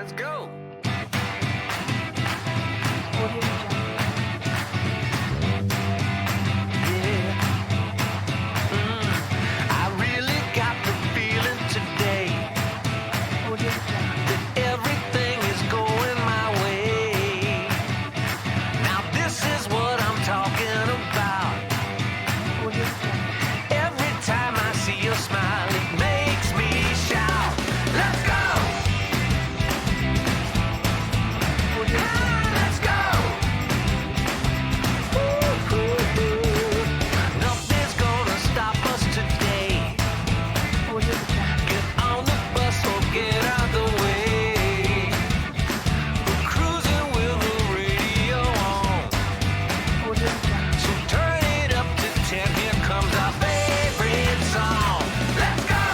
let's go. Yeah. I really got the feeling today that everything is going my way. Now this is what I'm talking about. Every time I see your smile, it makes me shout. Let's go! Let's go! Nothing's gonna stop us today. Get on the bus or get out the way. We're cruising with the radio on. So turn it up to 10. Here comes our favorite song. Let's go!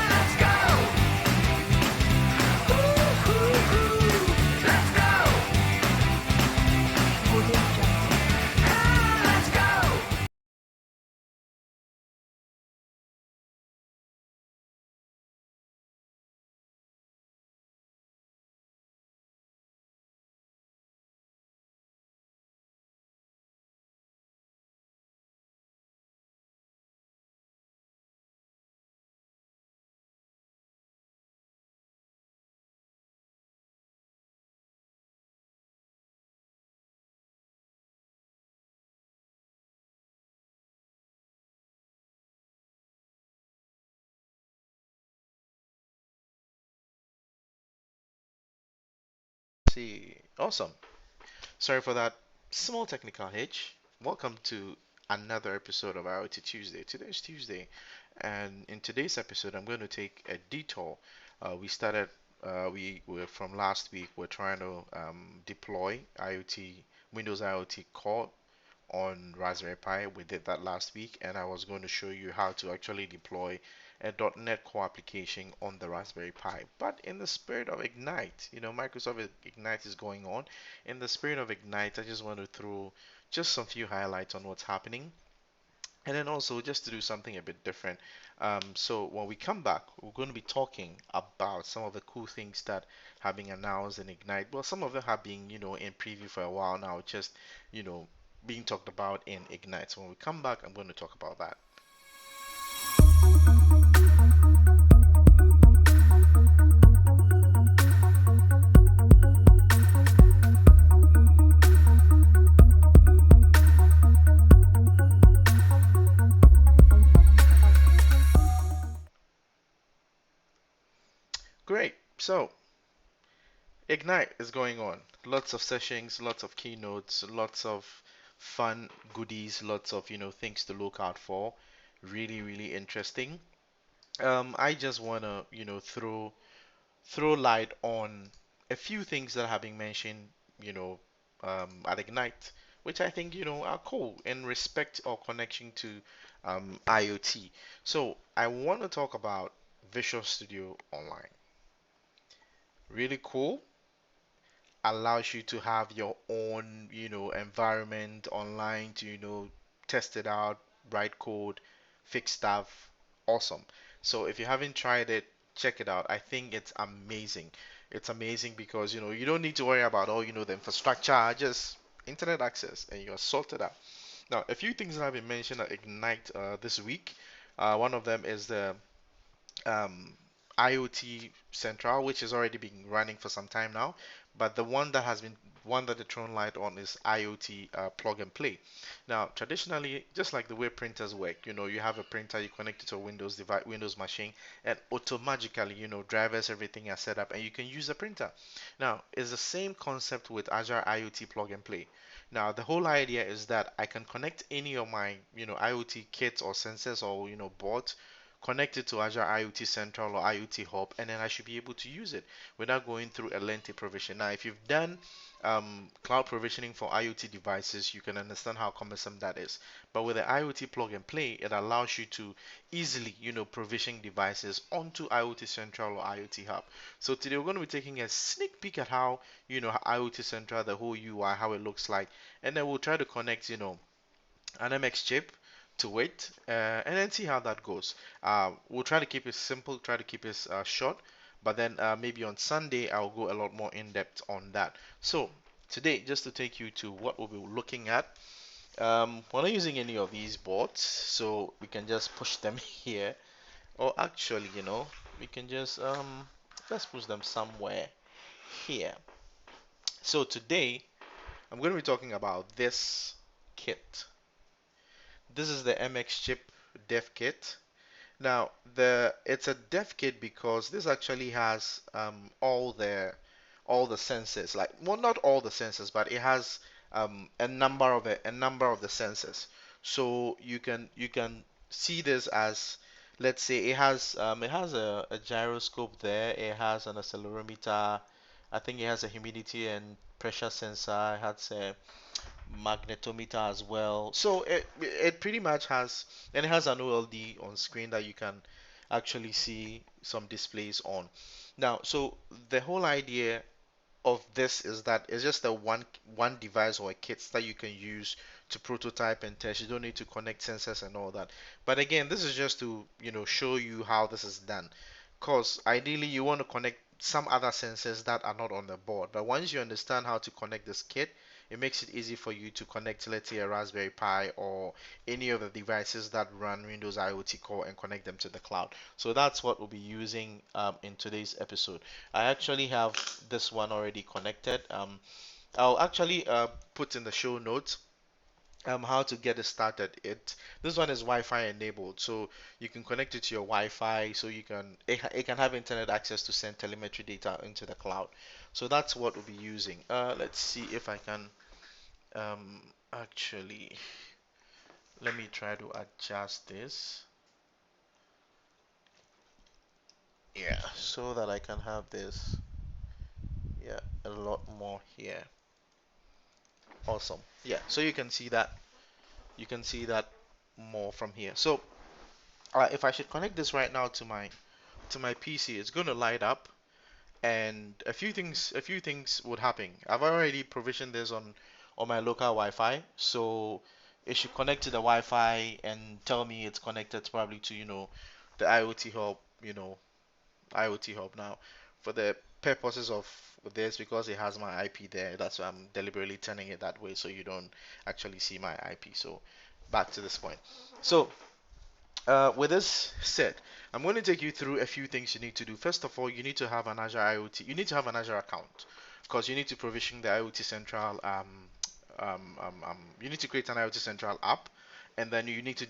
Let's go! Let's go! Let's go! See, awesome. Sorry for that small technical hitch. Welcome to another episode of IoT Tuesday. Today is Tuesday, and in today's episode, I'm going to take a detour. We started, we were from last week. We're trying to deploy IoT, Windows IoT Core on Raspberry Pi. We did that last week, and I was going to show you how to actually deploy a .NET Core application on the Raspberry Pi. But in the spirit of Ignite, Microsoft Ignite is going on. In the spirit of Ignite, I just want to throw just some few highlights on what's happening. And then also just to do something a bit different. So when we come back, we're going to be talking about some of the cool things that have been announced in Ignite. Well, some of them have been, in preview for a while now, just, you know, being talked about in Ignite. So when we come back, I'm going to talk about that. Great. So Ignite is going on. Lots of sessions, lots of keynotes, lots of fun goodies, lots of, things to look out for. Really, really interesting. I just wanna, throw light on a few things that have been mentioned, you know, at Ignite, which I think, are cool in respect or connection to IoT. So I want to talk about Visual Studio Online. Really cool. Allows you to have your own, environment online to, test it out, write code, fix stuff. Awesome. So if you haven't tried it, check it out. I think it's amazing. It's amazing because, you don't need to worry about all, the infrastructure, just internet access and you're sorted out. Now, a few things that have been mentioned at Ignite this week. One of them is the um, IoT Central, which has already been running for some time now. But the one that they thrown light on is IoT plug and play. Now, traditionally, just like the way printers work, you have a printer, you connect it to a Windows device, Windows machine, and automatically, drivers, everything are set up, and you can use the printer. Now, it's the same concept with Azure IoT plug and play. Now, the whole idea is that I can connect any of my, IoT kits or sensors or, boards connect it to Azure IoT Central or IoT Hub, and then I should be able to use it without going through a lengthy provision. Now, if you've done cloud provisioning for IoT devices, you can understand how cumbersome that is. But with the IoT plug and play, it allows you to easily, provision devices onto IoT Central or IoT Hub. So today we're going to be taking a sneak peek at how, IoT Central, the whole UI, how it looks like, and then we'll try to connect, an MX chip to it, and then see how that goes. We'll try to keep it simple, try to keep it short, but then maybe on Sunday I'll go a lot more in depth on that. So today, just to take you to what we'll be looking at, we're not using any of these boards, so we can just push them here. Or actually, we can just let's push them somewhere here. So today I'm going to be talking about this kit. This is the MXChip dev kit. Now, it's a dev kit because this actually has all the sensors. Like, well, not all the sensors, but it has a number of the sensors. So you can see this as, let's say it has a gyroscope there. It has an accelerometer. I think it has a humidity and pressure sensor. It has a magnetometer as well. So it pretty much has, and it has an OLD on screen that you can actually see some displays on. Now, so the whole idea of this is that it's just a one device or a kit that you can use to prototype and test. You don't need to connect sensors and all that. But again, this is just to show you how this is done. Because ideally you want to connect some other sensors that are not on the board. But once you understand how to connect this kit, it makes it easy for you to connect, let's say, a Raspberry Pi or any of the devices that run Windows IoT Core and connect them to the cloud. So that's what we'll be using in today's episode. I actually have this one already connected. I'll actually put in the show notes how to get it started. This one is Wi-Fi enabled, so you can connect it to your Wi-Fi, so it can have internet access to send telemetry data into the cloud. So that's what we'll be using. Let's see if I can actually, let me try to adjust this. Yeah, so that I can have this, yeah, a lot more here. Awesome. Yeah, so you can see that more from here. So if I should connect this right now to my PC, it's going to light up, and a few things would happen. I've already provisioned this on my local Wi-Fi, so it should connect to the Wi-Fi and tell me it's connected probably to the IoT hub now. For the purposes of this, because it has my IP there, that's why I'm deliberately turning it that way so you don't actually see my IP. So back to this point. So with this said, I'm going to take you through a few things you need to do. First of all, you need to have an Azure IoT. You need to have an Azure account because you need to provision the IoT Central. You need to create an IoT Central app, and then you need to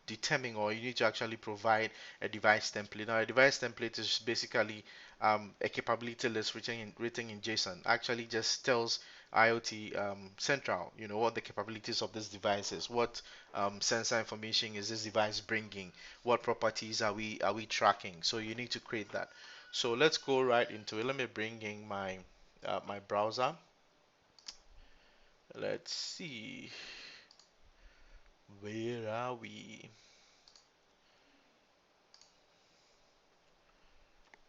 determine, or you need to actually provide a device template. Now, a device template is basically a capability list written in JSON. Actually, just tells IoT Central, what the capabilities of this device is, what sensor information is this device bringing, what properties are we tracking. So you need to create that. So let's go right into it. Let me bring in my browser. Let's see, where are we?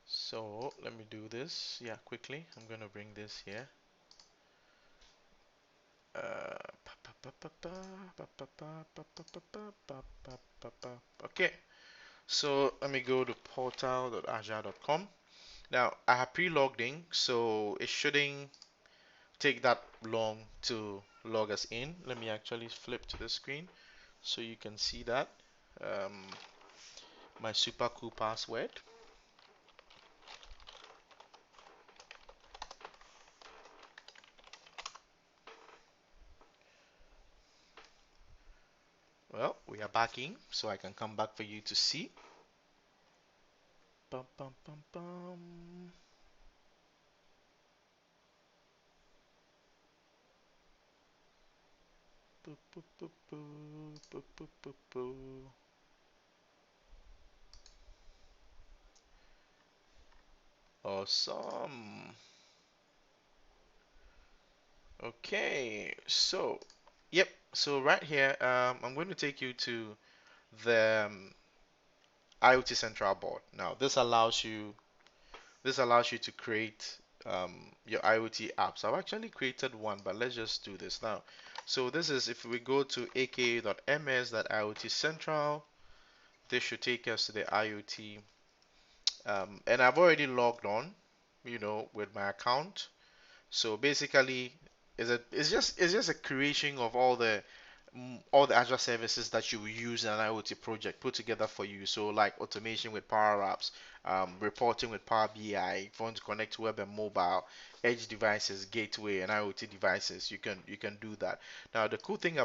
So let me do this, yeah, quickly. I'm gonna bring this here. Okay, so let me go to portal.azure.com. Now I have pre-logged in, so it shouldn't take that long to log us in. Let me actually flip to the screen so you can see that. Um, my super cool password. Well, we are back in, so I can come back for you to see. Bum, bum, bum, bum. Boop, boop, boop, boop, boop, boop, boop, boop. Awesome. Okay, so yep. So right here, I'm going to take you to the IoT Central board. Now, this allows you to create your IoT apps. I've actually created one, but let's just do this now. So this is if we go to aka.ms.iot central, this should take us to the IoT. And I've already logged on, with my account. So basically, it's just a creation of all the Azure services that you will use in an IoT project put together for you. So like automation with Power Apps, reporting with Power BI, if you want to connect to web and mobile, edge devices, gateway, and IoT devices, you can do that. Now the cool thing I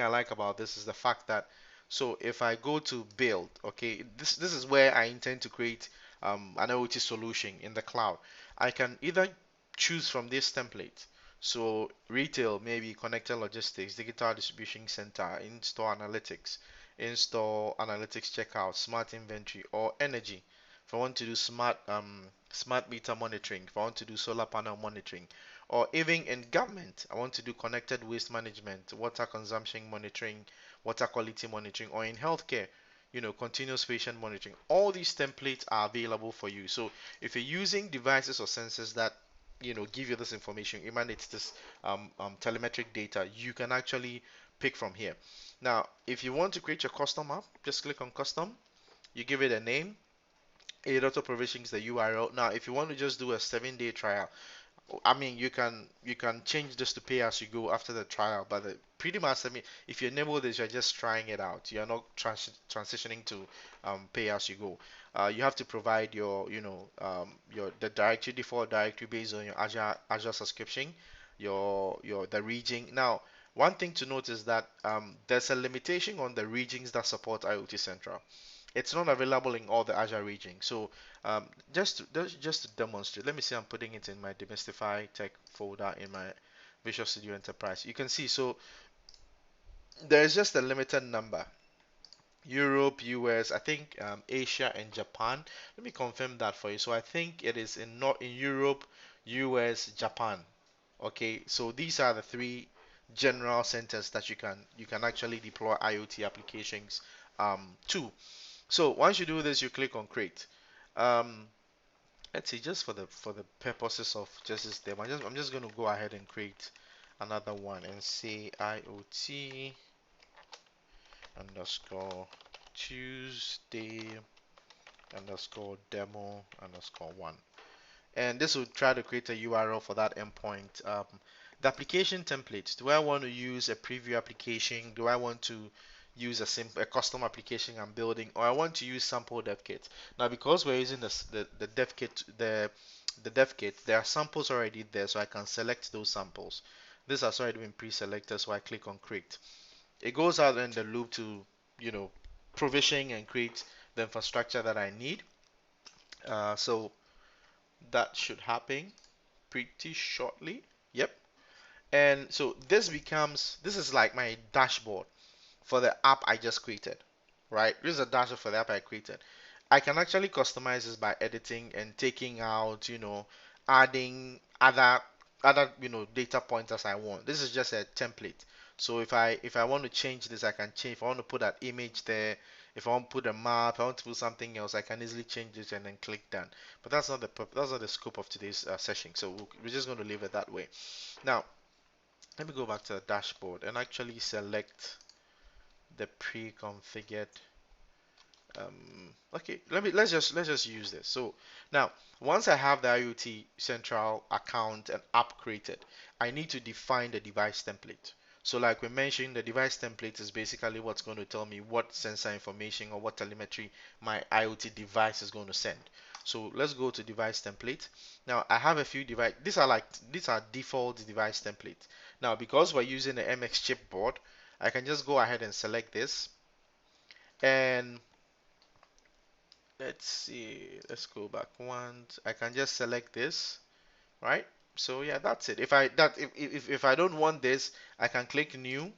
like about this is the fact that so if I go to build, okay, this is where I intend to create an IoT solution in the cloud. I can either choose from this template. So retail, maybe connected logistics, digital distribution center, in-store analytics checkout, smart inventory, or energy. If I want to do smart meter monitoring, if I want to do solar panel monitoring, or even in government, I want to do connected waste management, water consumption monitoring, water quality monitoring, or in healthcare, continuous patient monitoring. All these templates are available for you. So if you're using devices or sensors that give you this information, emanates this telemetric data, you can actually pick from here. Now, if you want to create your custom app, just click on custom. You give it a name. It auto provisions the URL. Now, if you want to just do a 7-day trial, I mean, you can change this to pay as you go after the trial, but pretty much, I mean, if you enable this, you're just trying it out. You're not transitioning to pay as you go. You have to provide your the directory default directory based on your Azure subscription, your the region. Now, one thing to note is that there's a limitation on the regions that support IoT Central. It's not available in all the Azure regions. So just to demonstrate, let me see. I'm putting it in my Demystify Tech folder in my Visual Studio Enterprise. You can see, so there's just a limited number. Europe, US, I think Asia and Japan. Let me confirm that for you. So I think it is in not in Europe, US, Japan. Okay, so these are the three general centers that you can actually deploy IoT applications to. So once you do this, you click on create. Um, let's see, just for the purposes of just this demo, I'm just going to go ahead and create another one and say IoT underscore Tuesday underscore demo underscore one. And this will try to create a URL for that endpoint. The application template. Do I want to use a preview application? Do I want to use a custom application I'm building, or I want to use sample devkit? Now, because we're using the devkit, the devkit, there are samples already there, so I can select those samples. This has already been pre-selected, so I click on create. It goes out in the loop to, you know, provision and create the infrastructure that I need. So that should happen pretty shortly. Yep. And so this is like my dashboard for the app I just created, right? This is a dashboard for the app I created. I can actually customize this by editing and taking out, adding other data points as I want. This is just a template. So if I want to change this, I can change. If I want to put that image there, if I want to put a map, if I want to put something else, I can easily change it and then click done. But that's not the scope of today's session. So we're just going to leave it that way. Now let me go back to the dashboard and actually select the pre-configured. Okay, let's just use this. So now, once I have the IoT Central account and app created, I need to define the device template. So like we mentioned, the device template is basically what's going to tell me what sensor information or what telemetry my IoT device is going to send. So let's go to device template. Now I have a few device. These are default device templates. Now because we're using the MXChip board, I can just go ahead and select this, and let's see, let's go back once. I can just select this, right? So yeah, that's it. If I don't want this, I can click new,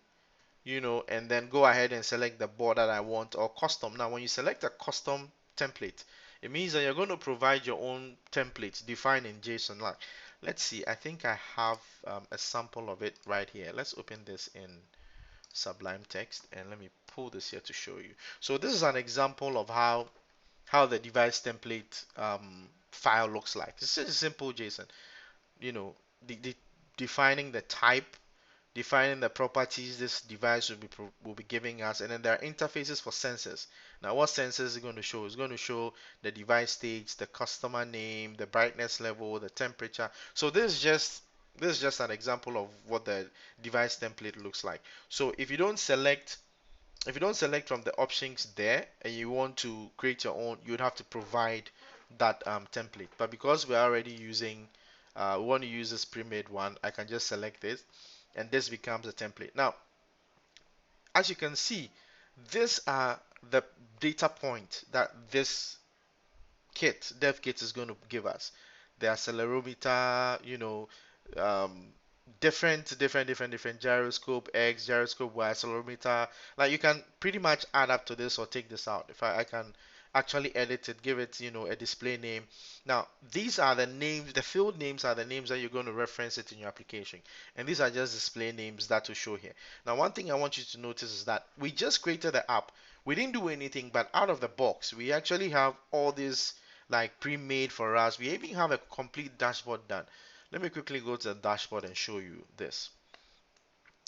and then go ahead and select the board that I want, or custom. Now when you select a custom template, it means that you're going to provide your own templates defined in JSON. Like, let's see, I think I have a sample of it right here. Let's open this in Sublime Text and let me pull this here to show you. So this is an example of how the device template file looks like. It's just a simple JSON. You know, the defining the type, defining the properties this device will be giving us, and then there are interfaces for sensors. Now, what sensors is going to show? It's going to show the device stage, the customer name, the brightness level, the temperature. So this is just an example of what the device template looks like. So if you don't select from the options there and you want to create your own, you'd have to provide that template. But because we're already using, we want to use this pre-made one, I can just select this and this becomes a template. Now, as you can see, these are the data point that this Devkit is going to give us. The accelerometer, um, different gyroscope X, gyroscope Y, accelerometer. Like you can pretty much add up to this or take this out. If I can actually edit it, give it, a display name. Now, these are the names, the field names are the names that you're going to reference it in your application. And these are just display names that will show here. Now, one thing I want you to notice is that we just created the app. We didn't do anything, but out of the box, we actually have all these like pre-made for us. We even have a complete dashboard done. Let me quickly go to the dashboard and show you this.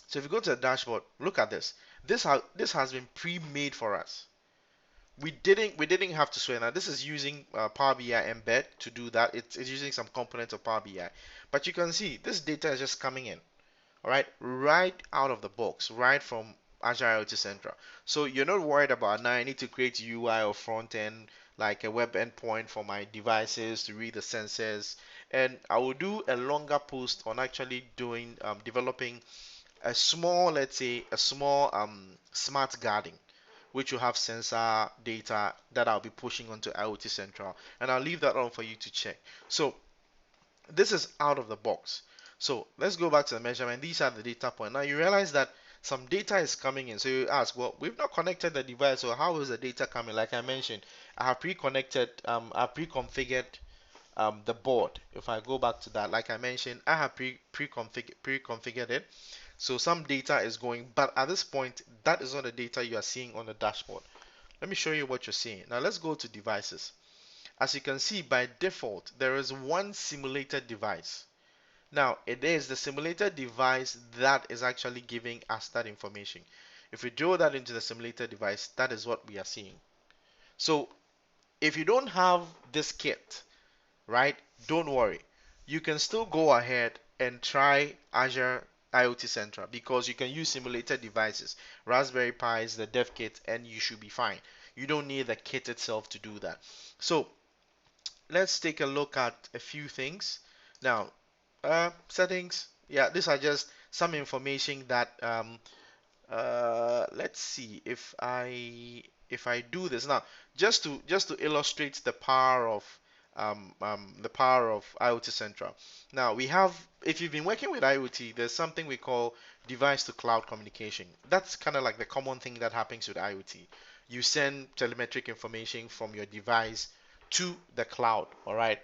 So if you go to the dashboard, look at this. This has been pre-made for us. We didn't have to swear. Now this is using Power BI embed to do that. It's using some components of Power BI. But you can see this data is just coming in. All right out of the box, right from Azure IoT Central. So you're not worried about now I need to create UI or front end like a web endpoint for my devices to read the sensors. And I will do a longer post on actually doing developing a small, let's say, a small smart garden, which will have sensor data that I'll be pushing onto IoT Central, and I'll leave that on for you to check. So this is out of the box. So let's go back to the measurement. These are the data points. Now you realize that some data is coming in. So you ask, well, we've not connected the device, so how is the data coming? Like I mentioned, I have pre-configured the board. If I go back to that, like I mentioned, I have pre-configured it. So some data is going, but at this point, that is not the data you are seeing on the dashboard. Let me show you what you're seeing. Now let's go to devices. As you can see, by default, there is one simulated device. Now, it is the simulated device that is actually giving us that information. If we draw that into the simulated device, that is what we are seeing. So, if you don't have this kit, right, don't worry. You can still go ahead and try Azure IoT Central because you can use simulated devices, Raspberry Pis, the Devkit, and you should be fine. You don't need the kit itself to do that. So, let's take a look at a few things. Now, settings. Yeah, these are just some information that let's see if I do this now, just to illustrate the power of IoT Central. Now we have, if you've been working with IoT, there's something we call device to cloud communication. That's kind of like the common thing that happens with IoT. You send telemetric information from your device to the cloud. All right.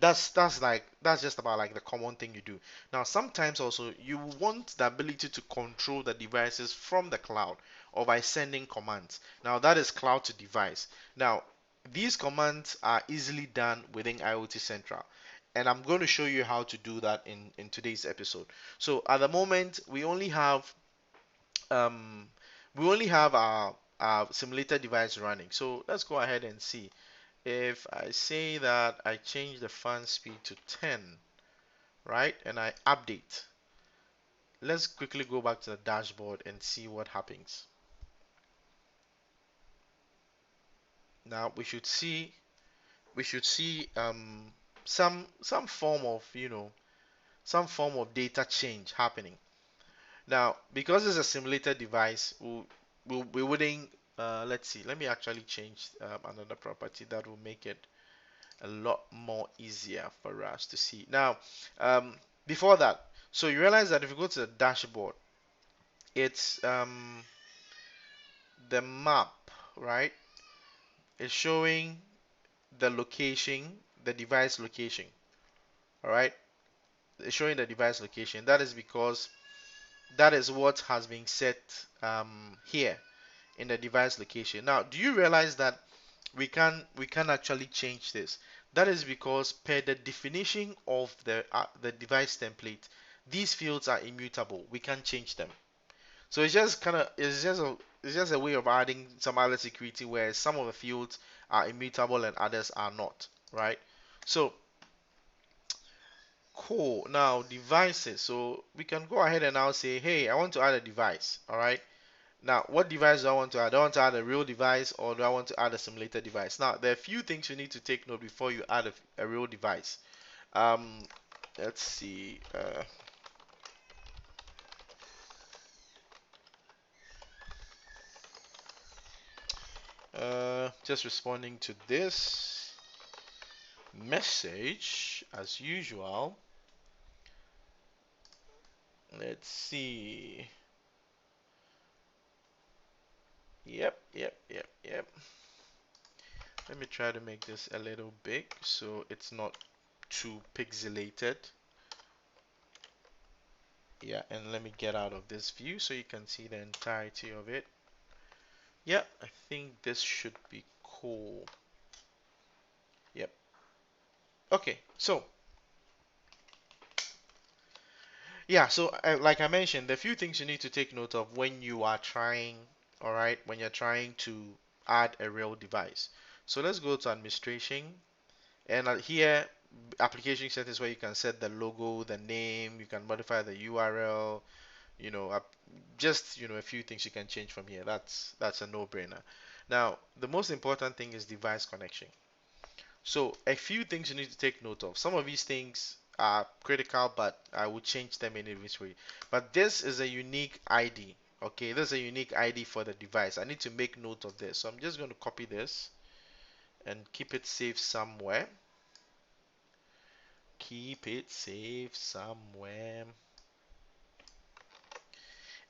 That's just about like the common thing you do. Now sometimes also you want the ability to control the devices from the cloud or by sending commands. Now that is cloud to device. Now these commands are easily done within IoT Central, and I'm going to show you how to do that in today's episode. So at the moment um, we only have our simulator device running. So let's go ahead and see. If I say that I change the fan speed to 10, right, and I update, let's quickly go back to the dashboard and see what happens. Now we should see some form of data change happening. Now because it's a simulated device, we wouldn't let's see, let me actually change another property that will make it a lot more easier for us to see. Now, before that, so you realize that if you go to the dashboard, it's the map, right? It's showing the location, the device location. All right, it's showing the device location. That is because that is what has been set here in the device location. Now, do you realize that we can actually change this? That is because per the definition of the device template, these fields are immutable. We can't change them. So it's just kind of it's just a way of adding some other security where some of the fields are immutable and others are not, right? So cool. Now devices. So we can go ahead and now say, hey, I want to add a device. All right. Now, what device do I want to add? Do I want to add a real device or do I want to add a simulated device? Now, there are a few things you need to take note before you add a real device. Um, let's see. Just responding to this message as usual. Let's see. Yep. Let me try to make this a little big so it's not too pixelated. Yeah, and let me get out of this view so you can see the entirety of it. Yeah, I think this should be cool. Yep. Okay, so yeah, so like I mentioned, there are a few things you need to take note of when you are trying, all right, when you're trying to add a real device. So let's go to administration, and here, application settings where you can set the logo, the name, you can modify the URL, you know, just a few things you can change from here. That's a no-brainer. Now, the most important thing is device connection. So a few things you need to take note of. Some of these things are critical, but I will change them in this way. But this is a unique ID. Okay, this is a unique ID for the device. I need to make note of this. So I'm just going to copy this and keep it safe somewhere. Keep it safe somewhere.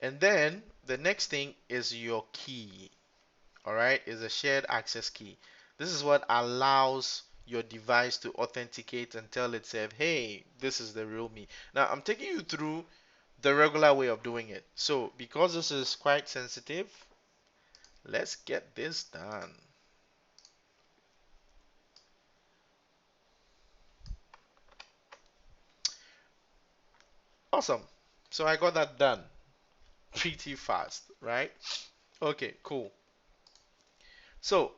And then the next thing is your key. All right, is a shared access key. This is what allows your device to authenticate and tell itself, hey, this is the real me. Now, I'm taking you through the regular way of doing it. So, because this is quite sensitive, let's get this done. Awesome. So, I got that done pretty fast, right? Okay, cool. So,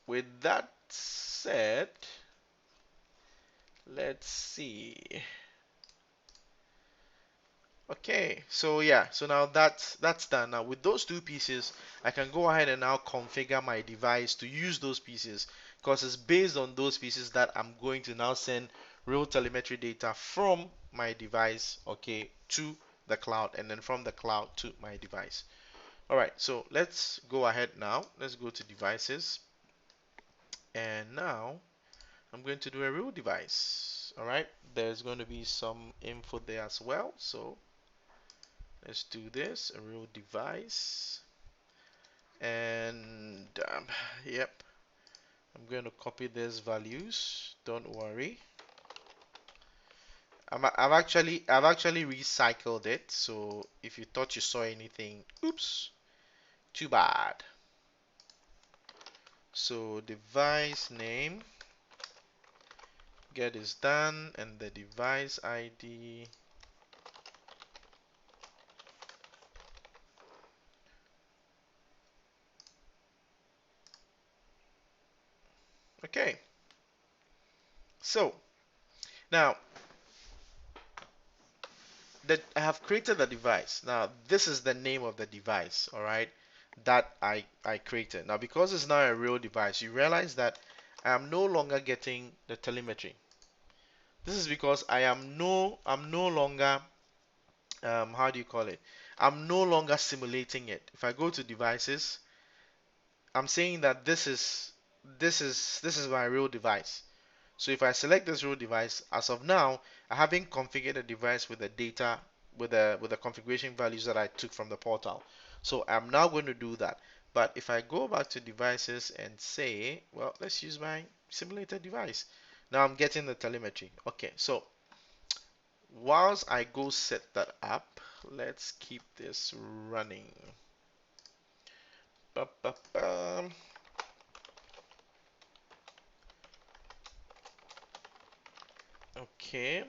with that said, let's see. Okay, so yeah, so now that's done. Now with those two pieces, I can go ahead and now configure my device to use those pieces because it's based on those pieces that I'm going to now send real telemetry data from my device, okay, to the cloud and then from the cloud to my device. All right, so let's go ahead now. Let's go to devices and now I'm going to do a real device. All right, there's going to be some info there as well. So let's do this, a real device. And yep, I'm going to copy these values. Don't worry. I've actually recycled it. So if you thought you saw anything, oops, too bad. So device name, get is done, and the device ID. Okay. So now that I have created the device. Now, this is the name of the device, all right, that I created. Now, because it's now a real device, you realize that I am no longer getting the telemetry. This is because I'm no longer, how do you call it? I'm no longer simulating it. If I go to devices, I'm saying that this is my real device. So if I select this real device, as of now, I haven't configured a device with the data with the configuration values that I took from the portal. So I'm now going to do that. But if I go back to devices and say, well, let's use my simulated device. Now I'm getting the telemetry. Okay, so whilst I go set that up, let's keep this running. Ba-ba-bum. Okay.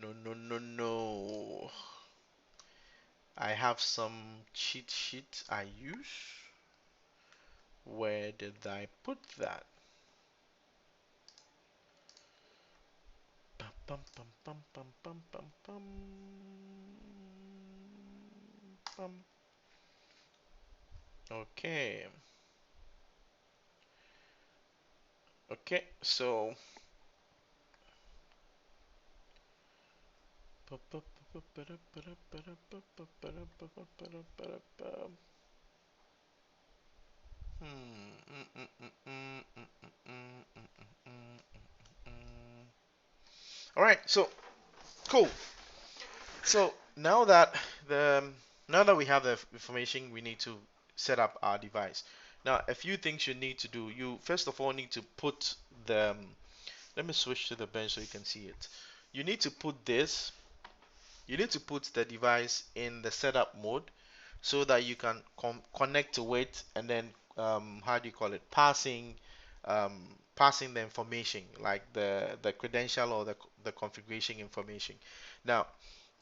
No, no, no, no. I have some cheat sheet I use. Where did I put that? Pum, pum, pum, pum, pum, pum, pum, pum, pum. Okay. Okay, so all right, so cool. So the now that we have the information, we need to set up our device. Now, a few things you need to do. You first of all need to put the. Let me switch to the bench so you can see it. You need to put this. You need to put the device in the setup mode so that you can connect to it and then how do you call it? Passing the information like the credential or the configuration information. Now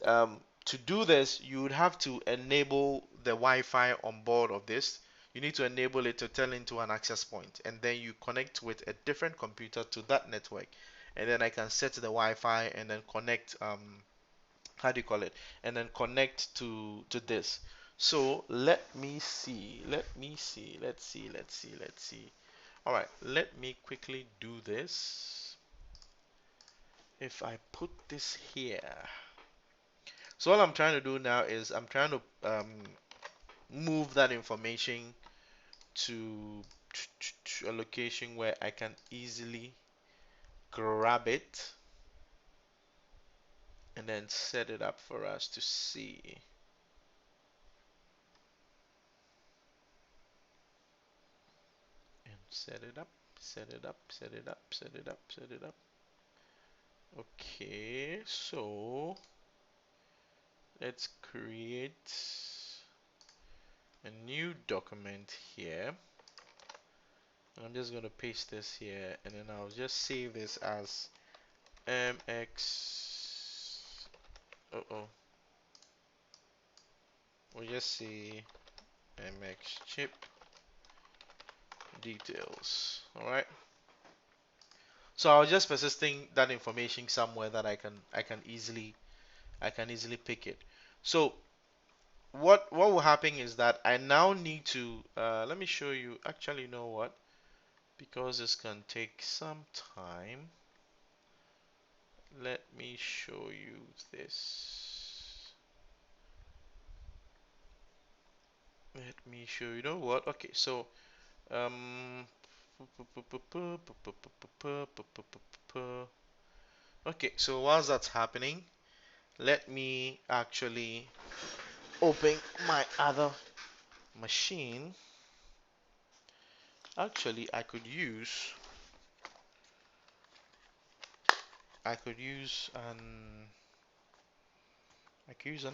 to do this, you would have to enable the Wi-Fi on board of this. You need to enable it to turn into an access point, and then you connect with a different computer to that network, and then I can set the Wi-Fi and then connect how do you call it? And then connect to this. So let me see. Let's see. All right, let me quickly do this. If I put this here. So all I'm trying to do now is I'm trying to move that information to a location where I can easily grab it and then set it up for us to see. And set it up, set it up, set it up, set it up, set it up. Okay, so let's create a new document here. I'm just going to paste this here and then I'll just save this as MX. Uh-oh. We'll just see MXChip details. Alright. So I'll just persisting that information somewhere that I can easily pick it. So what will happen is that I now need to let me show you. Actually, you know what? Because this can take some time, let me show you this. Let me show you. You know what? Okay, so um okay, so whilst that's happening, let me actually open my other machine. Actually, I could use an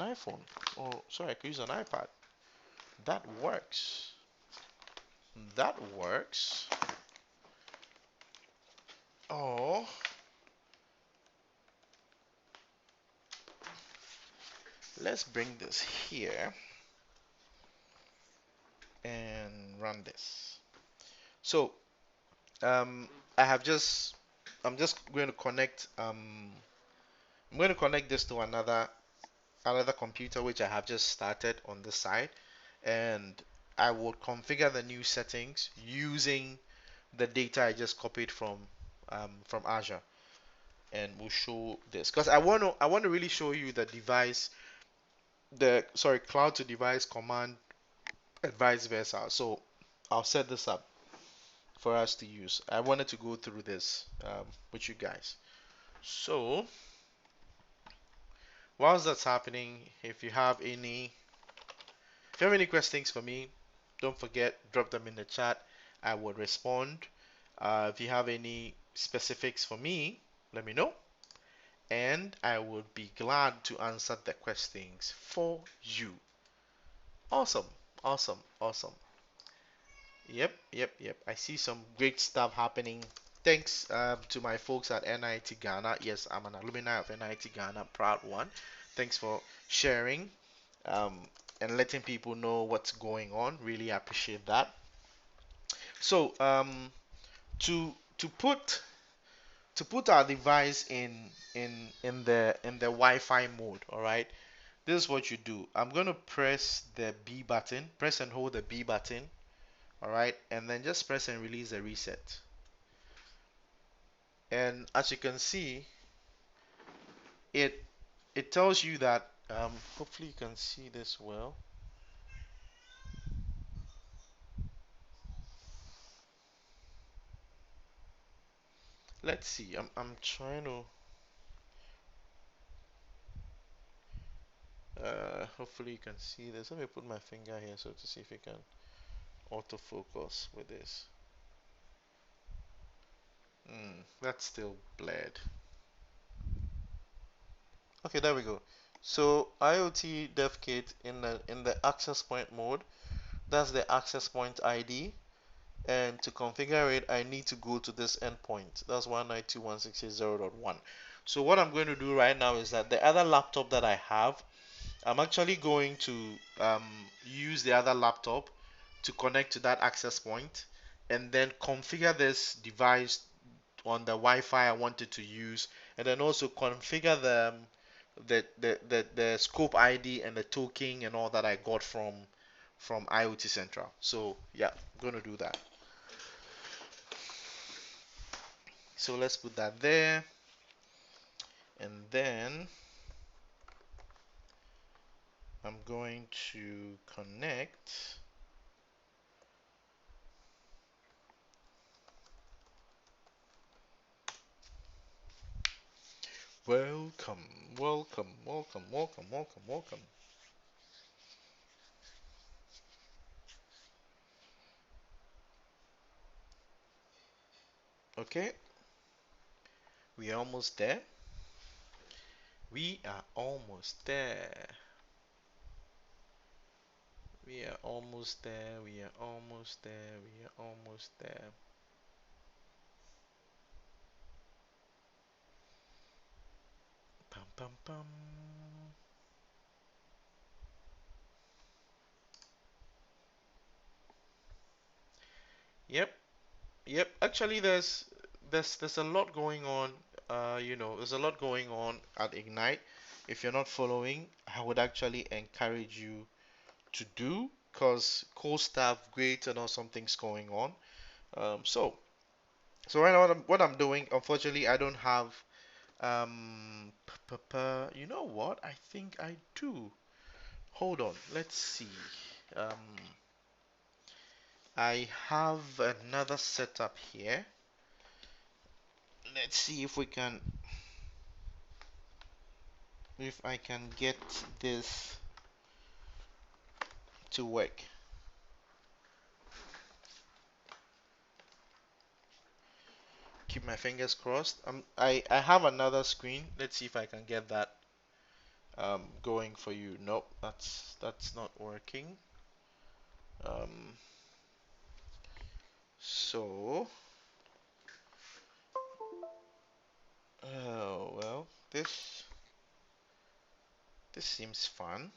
iPhone. Or sorry, I could use an iPad. That works. That works. Oh, let's bring this here and run this. So, um, I have just, I'm just going to connect, I'm going to connect this to another computer which I have just started on the side, and I will configure the new settings using the data I just copied from Azure, and we'll show this because I want to really show you the device, the sorry cloud to device command and vice versa. So I'll set this up for us to use. I wanted to go through this with you guys. So whilst that's happening, if you have any questions for me, don't forget drop them in the chat. I will respond. If you have any specifics for me, let me know, and I would be glad to answer the questions for you. Awesome, awesome, awesome. Yep, yep, yep. I see some great stuff happening thanks to my folks at NIT Ghana. Yes, I'm an alumni of NIT Ghana, proud one. Thanks for sharing um, and letting people know what's going on. Really appreciate that. So to put our device in the Wi-Fi mode, all right. This is what you do. I'm gonna press the B button, press and hold the B button, all right, and then just press and release the reset. And as you can see, it it tells you that hopefully you can see this well. Let's see. I'm trying to hopefully you can see this. Let me put my finger here so to see if it can autofocus with this. That's still blurred. Okay, there we go. So IoT Devkit in the access point mode, that's the access point ID. And to configure it, I need to go to this endpoint. That's 192.168.0.1. So what I'm going to do right now is that the other laptop that I have, I'm actually going to use the other laptop to connect to that access point and then configure this device on the Wi-Fi I wanted to use, and then also configure the scope ID and the token and all that I got from IoT Central. So yeah, I'm gonna do that. So let's put that there, and then I'm going to connect. Welcome, welcome, welcome, welcome, welcome, welcome. Okay, we are almost there. We are almost there. We are almost there. We are almost there. We are almost there. Pum pum pum. Yep, yep. Actually, there's a lot going on. There's a lot going on at Ignite. If you're not following, I would actually encourage you to do, cause cool stuff, great and awesome things going on. So right now what I'm doing, unfortunately, I don't have you know what? I think I do. Hold on, let's see. Um, I have another setup here. Let's see if I can get this to work. Keep my fingers crossed. I have another screen. Let's see if I can get that going for you. Nope, that's not working. Um, so, oh well, this seems fun.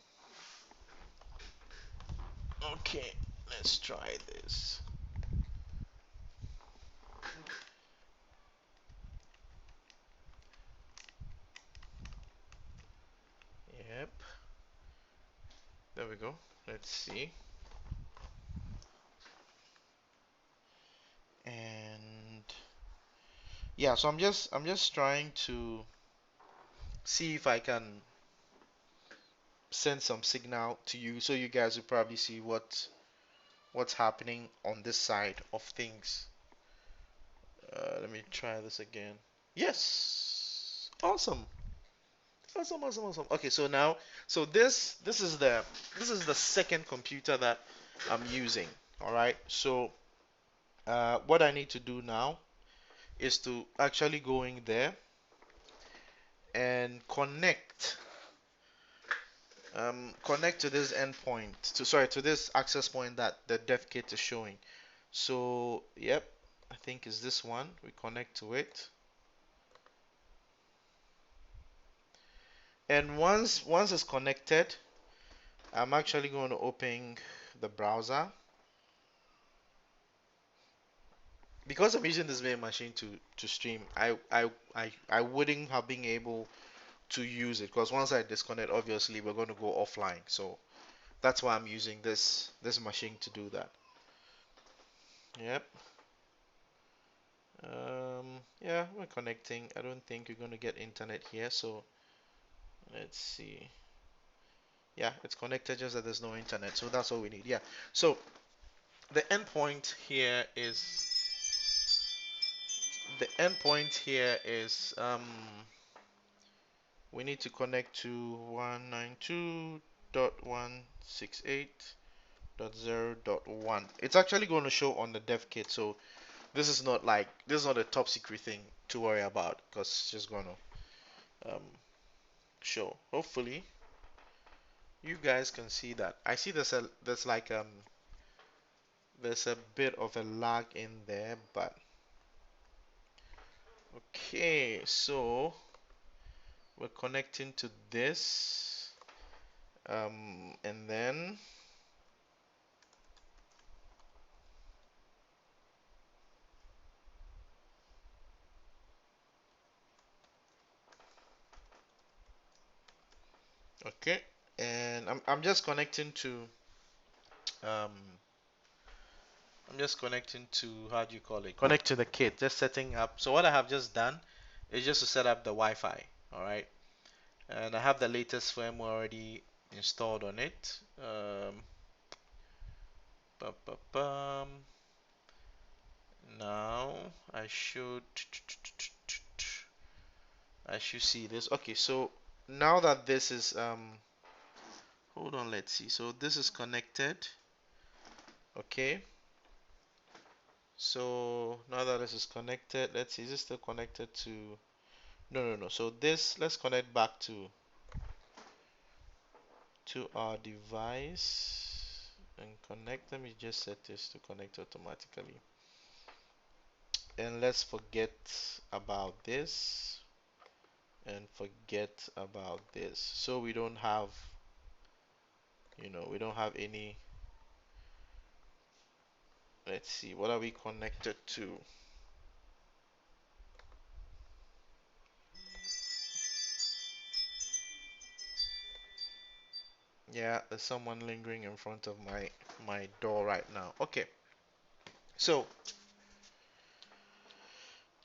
Okay, let's try this. Yep, there we go. Let's see. And yeah, so I'm just trying to see if I can send some signal to you so you guys will probably see what's happening on this side of things. Let me try this again. Yes. Awesome. Awesome, awesome, awesome. Okay, so now, so this is the second computer that I'm using. All right. So what I need to do now is to actually go in there and connect to this endpoint, to this access point that the dev kit is showing. So, yep. I think is this one. We connect to it. And once it's connected, I'm actually going to open the browser. Because I'm using this main machine to stream, I wouldn't have been able to use it because once I disconnect, obviously we're going to go offline. So that's why I'm using this machine to do that. Yep. Yeah, we're connecting. I don't think you're going to get internet here, so let's see. Yeah, it's connected, just that there's no internet, so that's all we need. Yeah. So the endpoint here is we need to connect to 192.168.0.1. It's actually going to show on the dev kit, so this is not a top secret thing to worry about because it's just going to show. Hopefully you guys can see that. I see there's a bit of a lag in there, but okay, so we're connecting to this, and then okay, and I'm just connecting to um I'm just connecting to, how do you call it? Connect to the kit, just setting up. So what I have just done is just to set up the Wi-Fi, all right? And I have the latest firmware already installed on it. Ba, ba, bum. Now I should see this. Okay, so now that this is hold on, let's see. So this is connected. Okay. So now that this is connected, let's see, is it still connected to, no. So this, let's connect back to our device and connect. Let me just set this to connect automatically. And let's forget about this and forget about this. So we don't have, we don't have any. Let's see, what are we connected to? Yeah, there's someone lingering in front of my door right now. Okay, so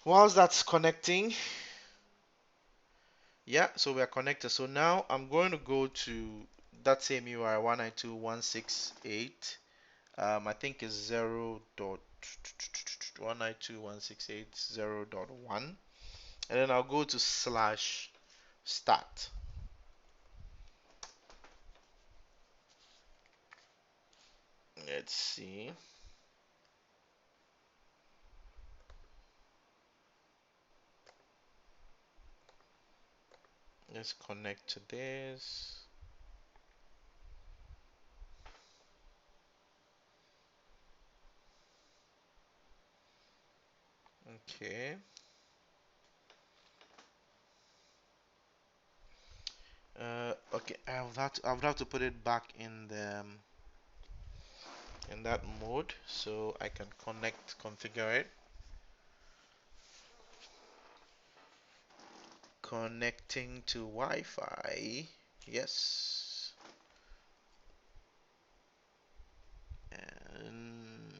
whilst that's connecting, yeah, so we are connected. So now I'm going to go to that same URL 192.168. I think is 0.192.168.0.1, and then I'll go to slash start. Let's see. Let's connect to this. Okay. Okay, I would have to put it back in the in that mode so I can configure it. Connecting to Wi-Fi. Yes. And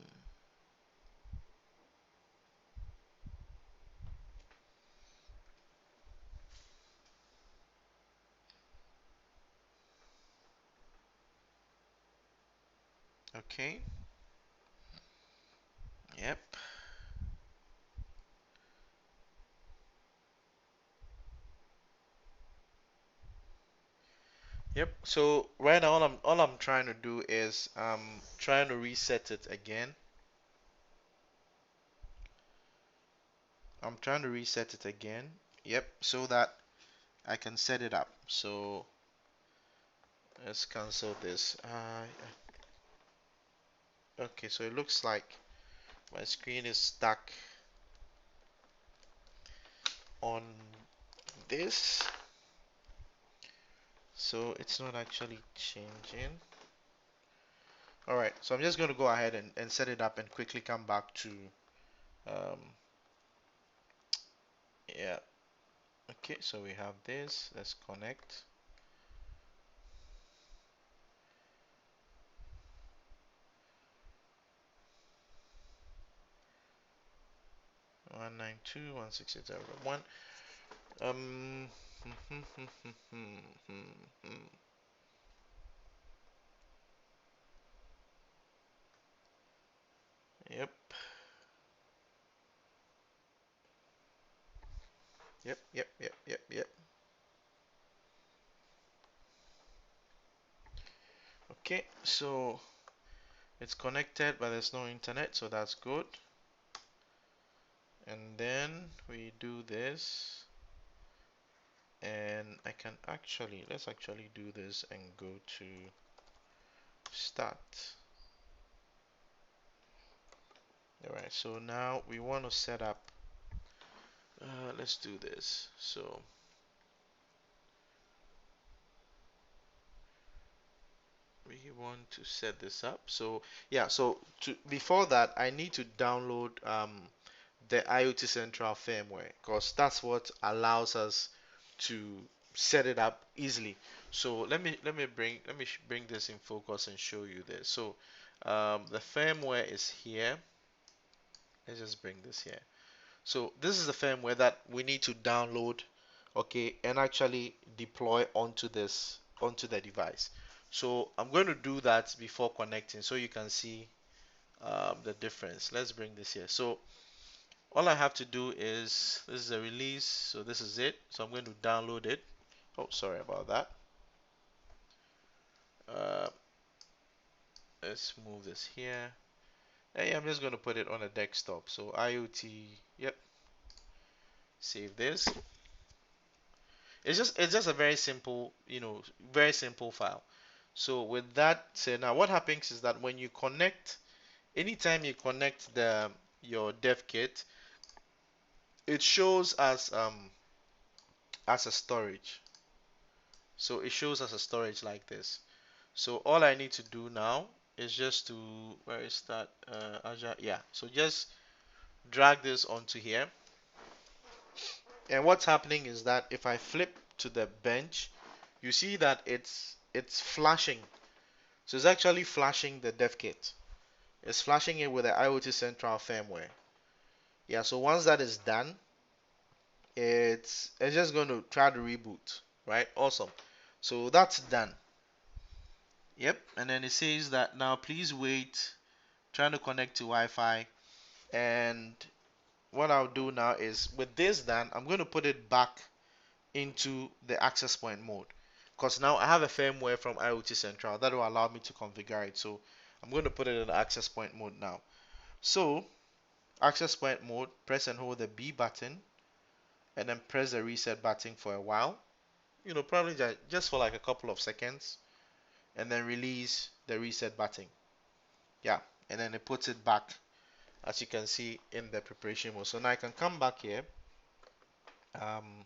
okay. Yep. Yep. So right now all I'm trying to do is trying to reset it again. I'm trying to reset it again. Yep. So that I can set it up. So let's cancel this. Okay. So it looks like My screen is stuck on this, so it's not actually changing. Alright, so I'm just going to go ahead and set it up and quickly come back to, um, yeah, okay, so we have this, let's connect. 192.168.0.1. Um, yep, yep. Okay, so it's connected, but there's no internet, so that's good. And then we do this, and I can actually, let's actually do this and go to start. Alright, so now we want to set up, let's do this. So we want to set this up. So yeah, so before that, I need to download the IoT Central firmware, because that's what allows us to set it up easily. So let me bring this in focus and show you this. So the firmware is here. Let's just bring this here. So this is the firmware that we need to download, okay, and actually deploy onto the device. So I'm going to do that before connecting, so you can see the difference. Let's bring this here. So all I have to do is, this is a release, so this is it. So I'm going to download it. Oh, sorry about that. Uh, let's move this here. Hey, I'm just going to put it on a desktop. So IoT, yep, save this. It's just a very simple, very simple file. So with that said, now what happens is that when you connect, anytime you connect your dev kit, it shows as a storage. So it shows as a storage like this. So all I need to do now is just to, where is that, Azure? Yeah. So just drag this onto here. And what's happening is that if I flip to the bench, you see that it's flashing. So it's actually flashing the dev kit. It's flashing it with the IoT Central firmware. Yeah, so once that is done, it's just going to try to reboot, right? Awesome. So that's done. Yep, and then it says that now please wait, trying to connect to Wi-Fi. And what I'll do now is, with this done, I'm going to put it back into the access point mode, because now I have a firmware from IoT Central that will allow me to configure it. So I'm going to put it in the access point mode now. So access point mode, press and hold the B button, and then press the reset button for a while, probably just for like a couple of seconds, and then release the reset button. Yeah, and then it puts it back, as you can see, in the preparation mode. So now I can come back here, um,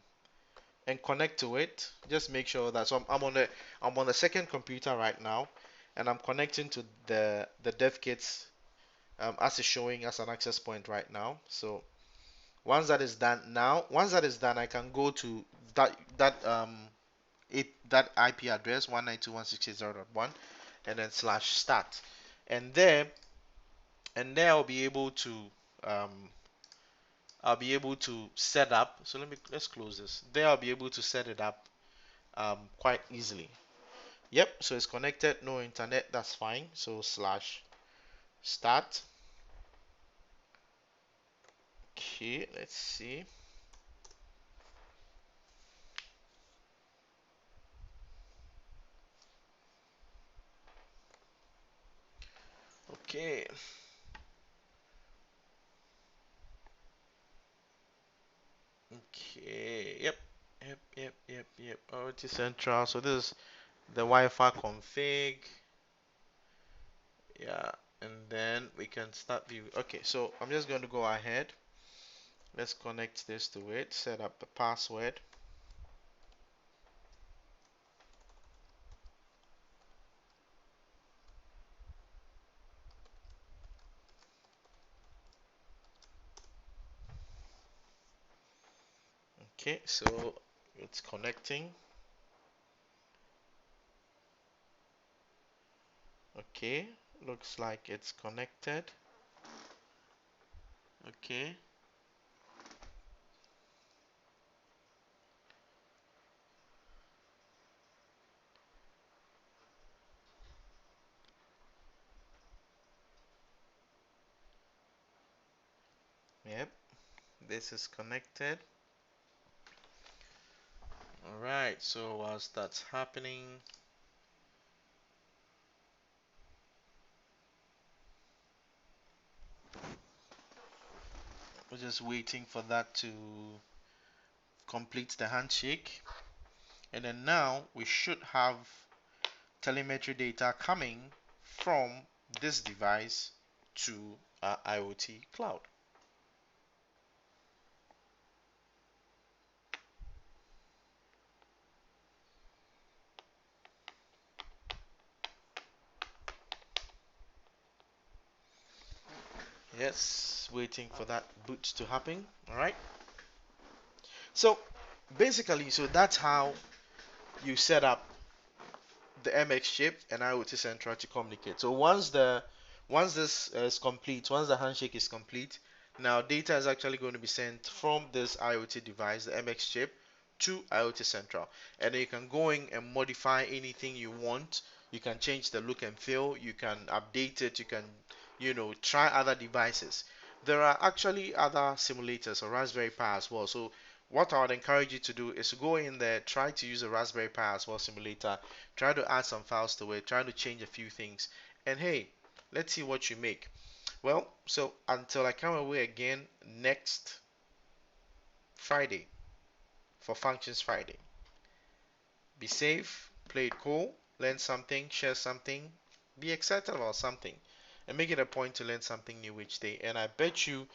and connect to it. Just make sure that, so I'm on the second computer right now, and I'm connecting to the dev kits, as it's showing as an access point right now. So once that is done, I can go to that IP address 192.168.0.1, and then /start, and there um, I'll be able to set up. So let's close this. There I'll be able to set it up quite easily. Yep. So it's connected, no internet. That's fine. So /start. Okay. Let's see. Okay. Okay. Yep. IoT Central. So this is the Wi-Fi config. Yeah. and then we can start view. Okay, so I'm just going to go ahead. Let's connect this to it, set up the password. Okay, so it's connecting. Okay, looks like it's connected. Okay, yep, this is connected. All right, so whilst that's happening, we're just waiting for that to complete the handshake. And then now we should have telemetry data coming from this device to our IoT cloud. Yes, waiting for that boot to happen. All right. So basically, so that's how you set up the MXChip and IoT Central to communicate. So once this is complete, once the handshake is complete, now data is actually going to be sent from this IoT device, the MXChip, to IoT Central, and then you can go in and modify anything you want. You can change the look and feel. You can update it. You can, try other devices. There are actually other simulators or Raspberry Pi as well. So what I would encourage you to do is to go in there, try to use a Raspberry Pi as well simulator, try to add some files to it, try to change a few things, and hey, let's see what you make. Well, so until I come away again next Friday for Functions Friday, be safe, play it cool, learn something, share something, be excited about something, and make it a point to learn something new each day. And I bet you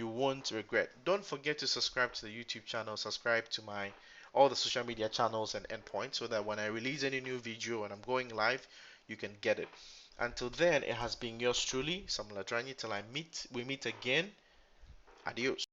won't regret. Don't forget to subscribe to the YouTube channel, subscribe to my all the social media channels and endpoints so that when I release any new video and I'm going live, you can get it. Until then, it has been yours truly, Sam Ladrani. Till we meet again. Adios.